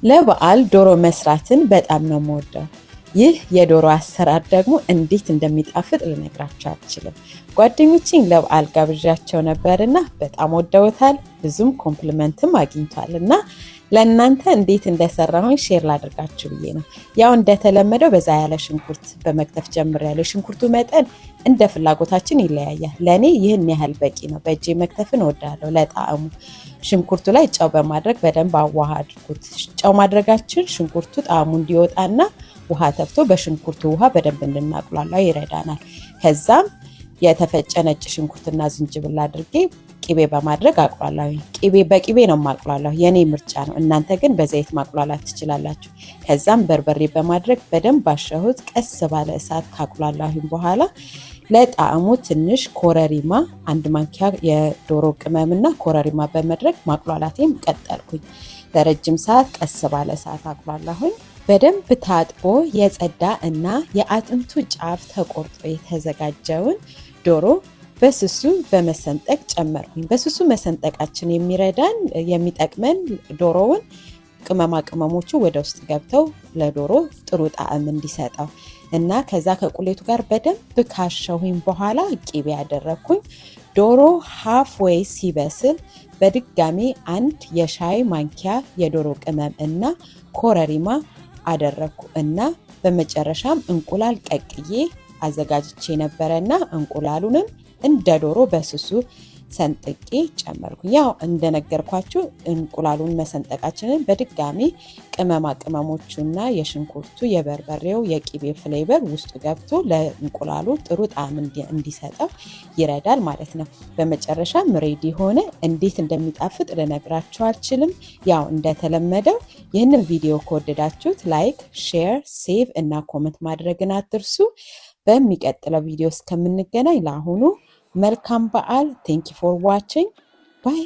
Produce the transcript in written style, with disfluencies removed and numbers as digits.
ለበዓል ዶሮ መስራትን በጣም ነው የምወደው። ይህ የዶሮ አሰራር ደግሞ እንዴት እንደሚጣፍጥ ልነግራችሁ አልችልም። ጓደኞቼን ለበዓል ጋብዣቸው ነበርና በጣም ወደውታል። ብዙም ኮምፕሊመንትም አግኝቷልና ለእናንተ እንዴት እንደሰራሁኝ ሼር ላድርጋችሁ ብዬ ነው። ያው እንደተለመደው በዛ ያለ ሽንኩርት በመክተፍ ጀምሬያለሁ። ሽንኩርቱ መጠን እንደ ፍላጎታችን ይለያያል። ለኔ ይህን ያህል በቂ ነው። በእጄ መክተፍን እወዳለሁ ለጣዕሙ። ሽንኩርቱ ላይ ጨው በማድረግ በደንብ አዋሃድኩት። ጨው ማድረጋችን ሽንኩርቱ ጣዕሙ እንዲወጣና ውሃ ተፍቶ በሽንኩርቱ ውሃ በደንብ እንድናቁላላው ይረዳናል። ከዛም የተፈጨ ነጭ ሽንኩርትና ዝንጅብል አድርጌ ቂቤ በማድረግ አቁላላው። በቂቤ ነው ማቁላላው፣ የኔ ምርጫ ነው። እናንተ ግን በዘይት ማቁላላት ትችላላችሁ። ከዛም በርበሬ በማድረግ በደንብ አሸሁት። ቀስ ባለ እሳት ካቁላላሁኝ በኋላ ለጣዕሙ ትንሽ ኮረሪማ፣ አንድ ማንኪያ የዶሮ ቅመምና ኮረሪማ በመድረግ ማቁላላቴም ቀጠልኩኝ። ለረጅም ሰዓት ቀስ ባለ እሳት አቁላላሁኝ። በደንብ ታጥቦ የጸዳ እና የአጥንቱ ጫፍ ተቆርጦ የተዘጋጀውን ዶሮ በስሱ በመሰንጠቅ ጨመርኩኝ። በስሱ መሰንጠቃችን የሚጠቅመን ዶሮውን ቅመማ ቅመሞቹ ወደ ውስጥ ገብተው ለዶሮ ጥሩ ጣዕም እንዲሰጠው እና ከዛ ከቁሌቱ ጋር በደንብ ካሸሁኝ በኋላ ቂቤ ያደረኩኝ። ዶሮ ሃፍ ዌይ ሲበስል በድጋሚ አንድ የሻይ ማንኪያ የዶሮ ቅመም እና ኮረሪማ አደረኩ እና በመጨረሻም እንቁላል ቀቅዬ አዘጋጅቼ ነበረና እንቁላሉንም እንደ ዶሮ በስሱ ሰንጥቄ ጨመርኩኝ። ያው እንደነገርኳችሁ እንቁላሉን መሰንጠቃችንን በድጋሚ ቅመማ ቅመሞቹና የሽንኩርቱ፣ የበርበሬው፣ የቂቤ ፍሌቨር ውስጥ ገብቶ ለእንቁላሉ ጥሩ ጣዕም እንዲሰጠው ይረዳል ማለት ነው። በመጨረሻም ሬዲ ሆነ። እንዴት እንደሚጣፍጥ ልነግራችሁ አልችልም። ያው እንደተለመደው ይህንን ቪዲዮ ከወደዳችሁት ላይክ፣ ሼር፣ ሴቭ እና ኮመንት ማድረግን አትርሱ። በሚቀጥለው ቪዲዮ እስከምንገናኝ ለአሁኑ መልካም በዓል። ቴንክ ዩ ፎር ዋቺንግ ባይ